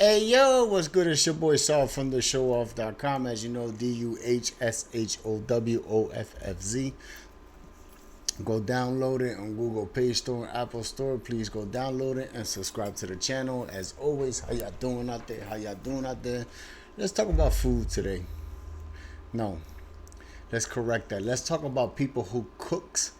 Hey yo, what's good? It's your boy Saul from the showoff.com. As you know, DUHSHOWOFFZ. Go download it on Google Play Store and Apple Store. Please go download it and subscribe to the channel. As always, how y'all doing out there? How y'all doing out there? Let's talk about food today. No, let's correct that. Let's talk about people who cooks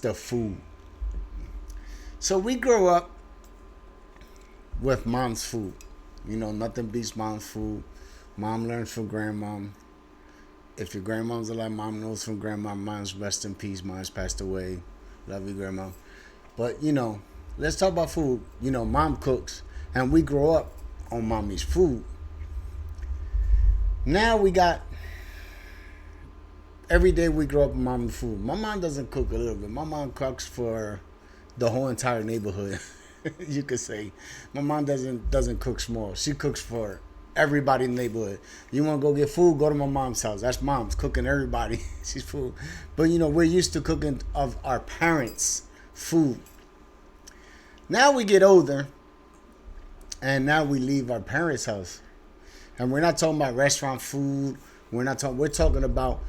the food. So we grow up with mom's food. You know, nothing beats mom's food. Mom learned from grandma. If your grandma's alive, mom knows from grandma. Mom's rest in peace. Mom's passed away. Love you, grandma. But, you know, let's talk about food. You know, mom cooks. And we grow up on mommy's food. Now we got... Every day we grow up on mommy's food. My mom doesn't cook a little bit. My mom cooks for the whole entire neighborhood. You could say my mom doesn't cook small. She cooks for everybody in the neighborhood. You want to go get food, go to my mom's house. That's mom's cooking everybody. She's food. But you know, we're used to cooking of our parents' food. Now we get older and now we leave our parents' house. And we're not talking about restaurant food. We're talking about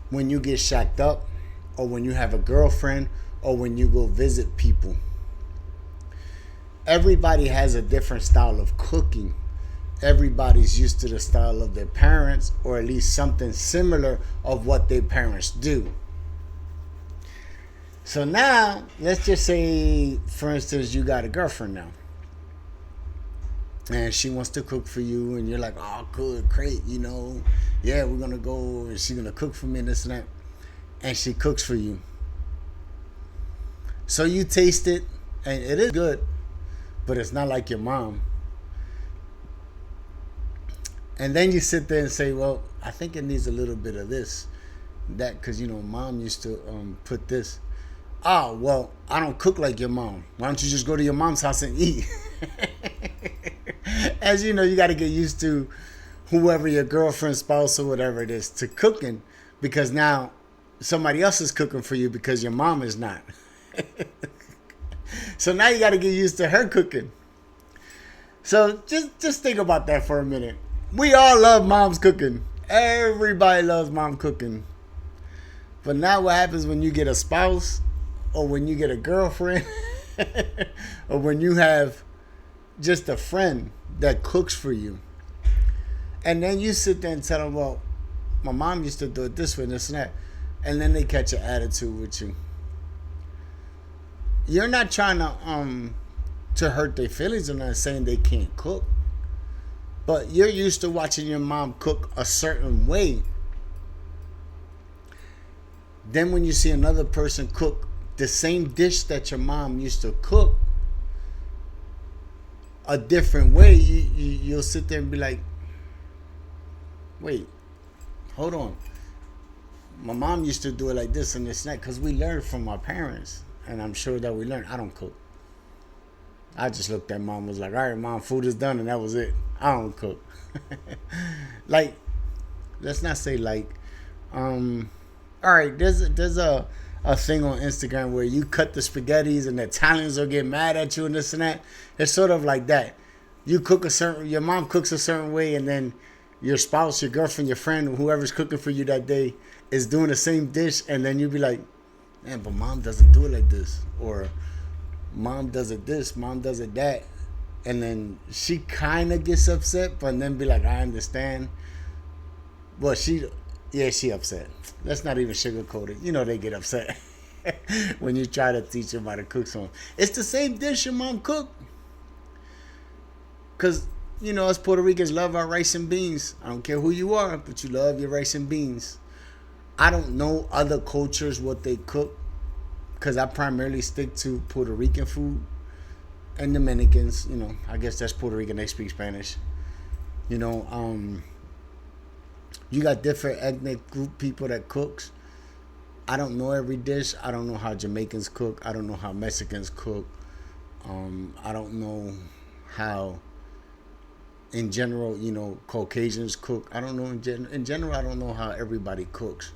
when you get shacked up, or when you have a girlfriend, or when you go visit people. Everybody has a different style of cooking. Everybody's used to the style of their parents, or at least something similar of what their parents do. So now, let's just say, for instance, you got a girlfriend now. And she wants to cook for you, and you're like, oh, good, great, you know. Yeah, we're going to go, and she's going to cook for me, and this and that. And she cooks for you. So you taste it, and it is good. But it's not like your mom. And then you sit there and say, well, I think it needs a little bit of this, that, because, you know, mom used to put this. Oh, well, I don't cook like your mom. Why don't you just go to your mom's house and eat? As you know, you got to get used to whoever your girlfriend, spouse, or whatever it is to cooking, because now somebody else is cooking for you because your mom is not. So now you got to get used to her cooking. So just think about that for a minute. We all love mom's cooking. Everybody loves mom cooking. But now what happens when you get a spouse, or when you get a girlfriend, or when you have just a friend that cooks for you, and then you sit there and tell them, well, my mom used to do it this way and this and that, and then they catch an attitude with you. You're not trying to hurt their feelings. I'm not saying they can't cook. But you're used to watching your mom cook a certain way. Then when you see another person cook the same dish that your mom used to cook a different way, you'll sit there and be like, wait, hold on. My mom used to do it like this and this and that, because we learned from our parents. And I'm sure that we learned. I don't cook. I just looked at mom, was like, all right, mom, food is done, and that was it. I don't cook. Like, let's not say like, all right, there's a thing on Instagram where you cut the spaghettis and the Italians will get mad at you and this and that. It's sort of like that. You cook your mom cooks a certain way, and then your spouse, your girlfriend, your friend, whoever's cooking for you that day is doing the same dish, and then you be like, man, but mom doesn't do it like this, or mom does it this, mom does it that, and then she kind of gets upset, but then be like, I understand. Well, she upset. Let's not even sugarcoat it. You know they get upset when you try to teach them how to cook something. It's the same dish your mom cooked. Because, you know, us Puerto Ricans love our rice and beans. I don't care who you are, but you love your rice and beans. I don't know other cultures what they cook, because I primarily stick to Puerto Rican food and Dominicans. You know, I guess that's Puerto Rican. They speak Spanish. You know, you got different ethnic group people that cooks. I don't know every dish. I don't know how Jamaicans cook. I don't know how Mexicans cook. I don't know how, in general, you know, Caucasians cook. I don't know in general. I don't know how everybody cooks.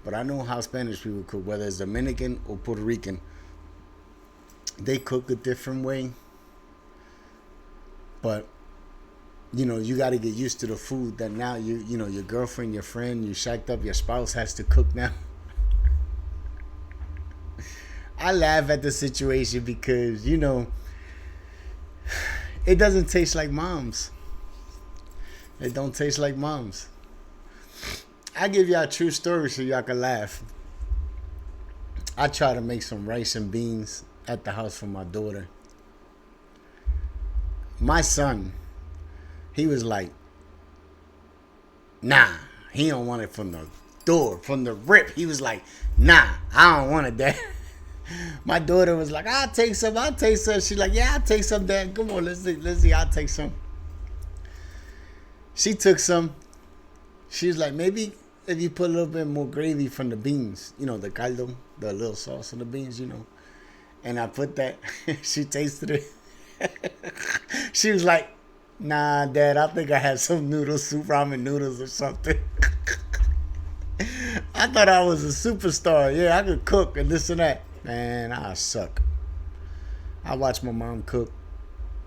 But I know how Spanish people cook, whether it's Dominican or Puerto Rican. They cook a different way. But you got to get used to the food that now your girlfriend, your friend, you shacked up, your spouse has to cook now. I laugh at the situation because it doesn't taste like mom's. It don't taste like mom's. I give y'all a true story so y'all can laugh. I try to make some rice and beans at the house for my daughter. My son, he was like, nah, he don't want it from the door, from the rip. He was like, nah, I don't want it, Dad. My daughter was like, I'll take some. She's like, yeah, I'll take some, Dad. Come on, let's see, I'll take some. She took some. She's like, maybe if you put a little bit more gravy from the beans, the caldo, the little sauce on the beans, And I put that. She tasted it. She was like, nah, Dad, I think I had some noodles, soup ramen noodles or something. I thought I was a superstar. Yeah, I could cook and this and that. Man, I suck. I watch my mom cook,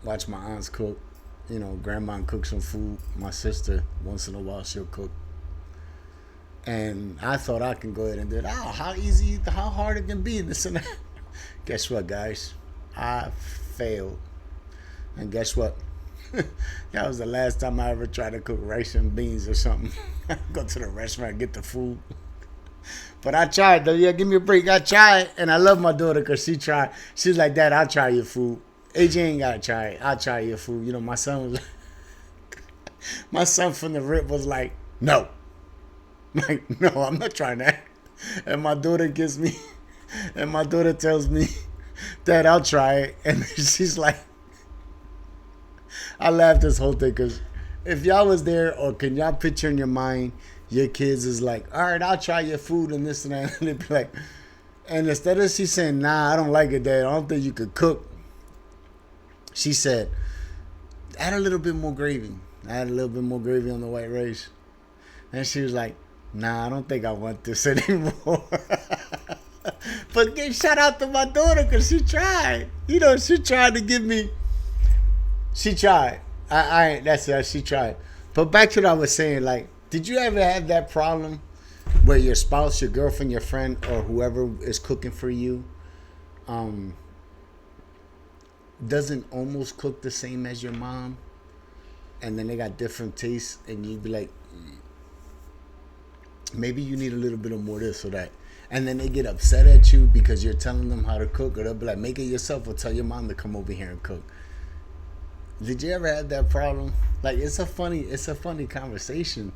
watch my aunts cook. Grandma cook some food. My sister, once in a while, she'll cook. And I thought I can go ahead and do it. Oh, how hard it can be, this and that. Guess what, guys? I failed. And guess what? That was the last time I ever tried to cook rice and beans or something. Go to the restaurant and get the food. But I tried, though. Yeah, give me a break. I tried, and I love my daughter because she tried. She's like, Dad, I'll try your food. AJ ain't got to try it. I'll try your food. My son was my son from the rip was like, no. I'm like, no, I'm not trying that. And my daughter tells me, Dad, I'll try it. And she's like, I laughed this whole thing because if y'all was there, or can y'all picture in your mind, your kids is like, all right, I'll try your food and this and that. And they'd be like, and instead of she saying, nah, I don't like it, Dad, I don't think you could cook, she said, add a little bit more gravy. I had a little bit more gravy on the white rice. And she was like, nah, I don't think I want this anymore. But shout out to my daughter because she tried. She tried to give me. She tried. That's it. She tried. But back to what I was saying, like, did you ever have that problem where your spouse, your girlfriend, your friend, or whoever is cooking for you, doesn't almost cook the same as your mom, and then they got different tastes, and you'd be like, maybe you need a little bit of more this or that, and then they get upset at you because you're telling them how to cook, or they'll be like, make it yourself, or tell your mom to come over here and cook. Did you ever have that problem? Like, it's a funny conversation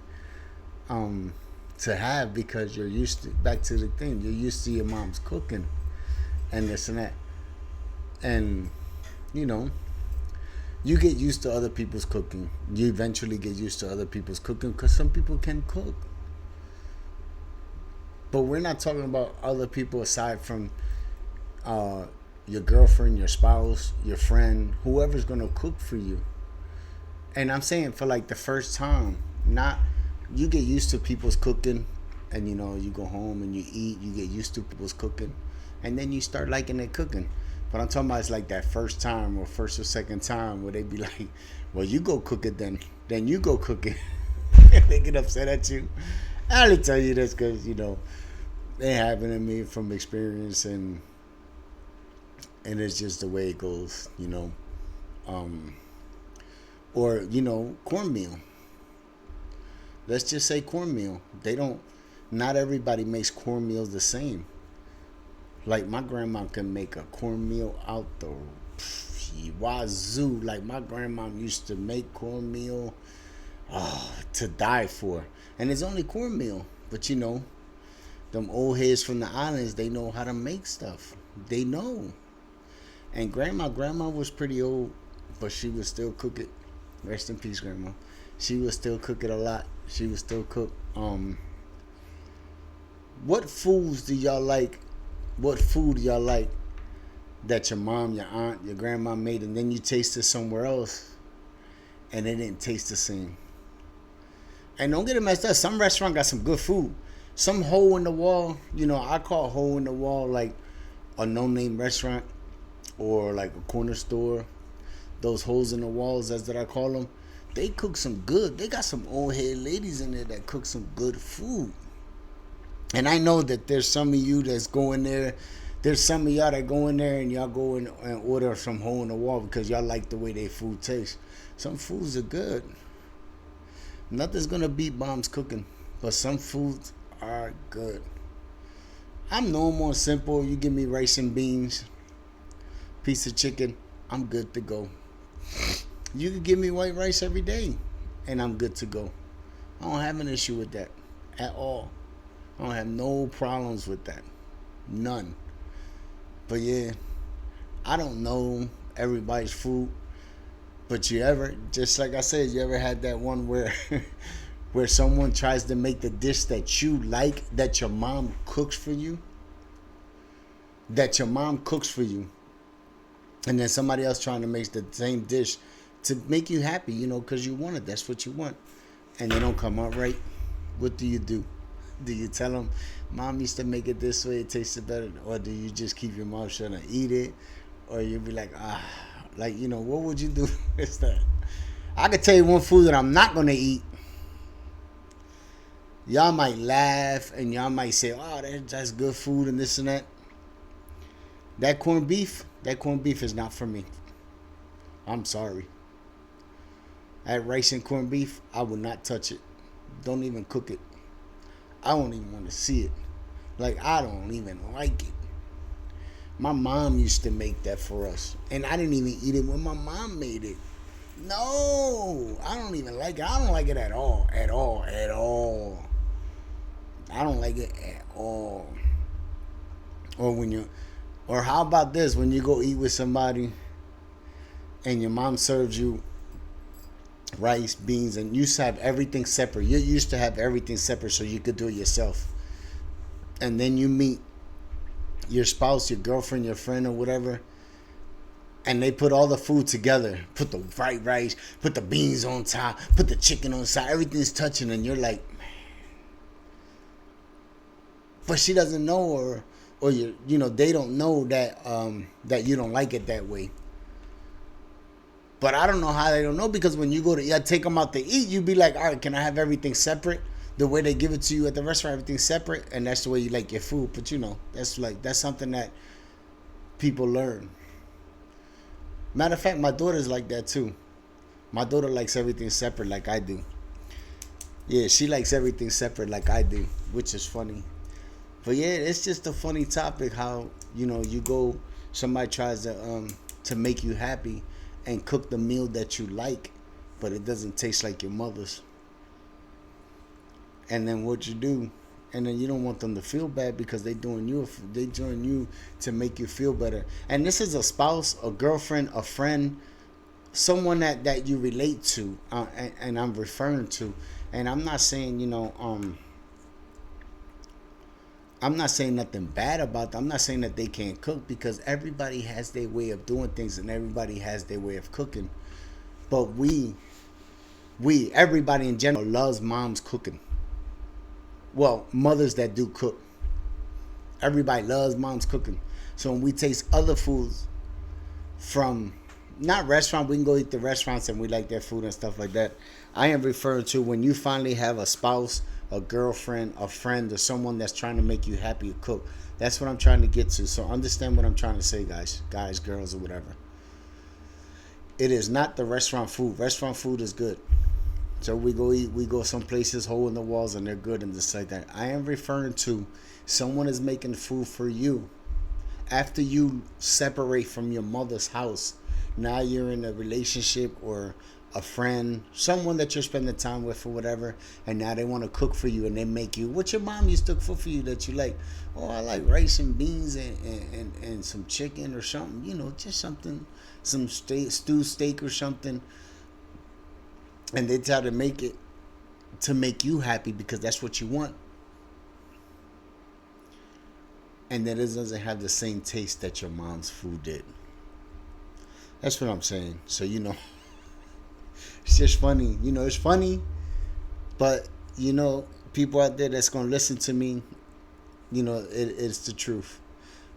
to have because you're used to, back to the thing, you're used to your mom's cooking and this and that, and you get used to other people's cooking. You eventually get used to other people's cooking because some people can cook. But we're not talking about other people aside from your girlfriend, your spouse, your friend, whoever's going to cook for you. And I'm saying for like the first time, not, you get used to people's cooking and you go home and you eat, you get used to people's cooking and then you start liking their cooking. But I'm talking about it's like that first time or first or second time where they be like, well, you go cook it then you go cook it. They get upset at you. I only tell you this because, it happened to me from experience and it's just the way it goes, Or, cornmeal. Let's just say cornmeal. Not everybody makes cornmeal the same. Like, my grandma can make a cornmeal out the wazoo. Like, my grandma used to make cornmeal to die for. And it's only cornmeal. But, them old heads from the islands, they know how to make stuff. They know. And grandma was pretty old, but she would still cook it. Rest in peace, Grandma. She would still cook it a lot. She would still cook. What foods do y'all like? What food do y'all like that your mom, your aunt, your grandma made, and then you taste it somewhere else, and it didn't taste the same? And don't get it messed up. Some restaurant got some good food. Some hole in the wall, I call hole in the wall like a no-name restaurant or like a corner store. Those holes in the walls, that's what I call them. they cook some good. They got some old head ladies in there that cook some good food. And I know that there's some of you that's going there. There's some of y'all that go in there and y'all go in and order from hole in the wall because y'all like the way their food tastes. Some foods are good. Nothing's gonna beat mom's cooking, but some foods are good. I'm normal and simple. You give me rice and beans, piece of chicken, I'm good to go. You can give me white rice every day, and I'm good to go. I don't have an issue with that at all. I don't have no problems with that. None. But yeah, I don't know everybody's food. But you ever, just like I said, you ever had that one where where someone tries to make the dish that you like, that your mom cooks for you? That your mom cooks for you. And then somebody else trying to make the same dish to make you happy, because you want it. That's what you want. And they don't come out right. What do? Do you tell them, Mom used to make it this way, it tasted better? Or do you just keep your mouth shut and eat it? Or you be like, what would you do with that? I could tell you one food that I'm not going to eat. Y'all might laugh and y'all might say, oh, that's good food and this and that. That corned beef is not for me. I'm sorry. That rice and corned beef, I will not touch it. Don't even cook it. I don't even want to see it. Like, I don't even like it. My mom used to make that for us. And I didn't even eat it when my mom made it. No, I don't even like it. I don't like it at all. At all. At all. I don't like it at all. Or how about this? When you go eat with somebody and your mom serves you rice, beans, and you used to have everything separate. You used to have everything separate so you could do it yourself. And then you meet your spouse, your girlfriend, your friend, or whatever, and they put all the food together. Put the fried rice, put the beans on top, put the chicken on the side. Everything's touching, and you're like, man. But she doesn't know, or they don't know that you don't like it that way. But I don't know how they don't know, because when you go to take them out to eat, you be like, all right, can I have everything separate? The way they give it to you at the restaurant, everything's separate, and that's the way you like your food. But that's something that people learn. Matter of fact, my daughter's like that too. My daughter likes everything separate like I do. Yeah, she likes everything separate like I do, which is funny. But yeah, it's just a funny topic how, somebody tries to make you happy and cook the meal that you like, but it doesn't taste like your mother's. And then what you do, and then you don't want them to feel bad because they join you to make you feel better. And this is a spouse, a girlfriend, a friend, someone that you relate to, and I'm referring to. And I'm not saying, I'm not saying nothing bad about them. I'm not saying that they can't cook, because everybody has their way of doing things and everybody has their way of cooking. But everybody in general loves mom's cooking. Well, mothers that do cook. Everybody loves mom's cooking. So when we taste other foods from, not restaurant, we can go eat the restaurants and we like their food and stuff like that. I am referring to when you finally have a spouse, a girlfriend, a friend, or someone that's trying to make you happy to cook. That's what I'm trying to get to. So understand what I'm trying to say, guys, girls, or whatever. It is not the restaurant food. Restaurant food is good. So we go some places, hole in the walls, and they're good and just like that. I am referring to someone is making food for you. After you separate from your mother's house, now you're in a relationship or a friend, someone that you're spending time with or whatever, and now they want to cook for you and they make you what your mom used to cook for you that you like. Oh, I like rice and beans and some chicken or something, just something, some stewed steak or something. And they try to make it to make you happy because that's what you want. And then it doesn't have the same taste that your mom's food did. That's what I'm saying. So, it's just funny. It's funny. But, people out there that's going to listen to me, it's the truth.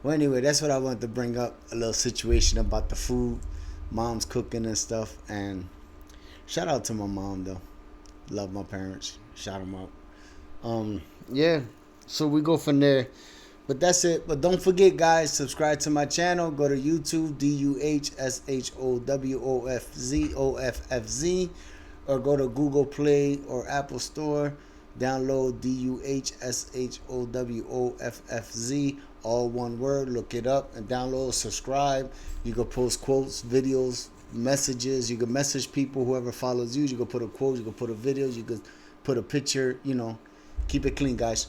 Well, anyway, that's what I wanted to bring up. A little situation about the food, mom's cooking and stuff. And Shout out to my mom though. Love my parents. Shout them out. Yeah. So we go from there. But that's it. But don't forget, guys, subscribe to my channel. Go to YouTube, DUHSHOWOFFZOFFZ, or go to Google Play or Apple Store. Download DUHSHOWOFFZ, all one word. Look it up and download, subscribe. You can post quotes, videos, messages. You can message people, whoever follows you. You can put a quote, you can put a video, you can put a picture, keep it clean, guys.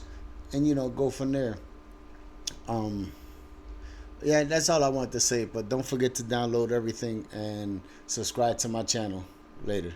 And, go from there. Yeah, that's all I want to say. But don't forget to download everything and subscribe to my channel. Later.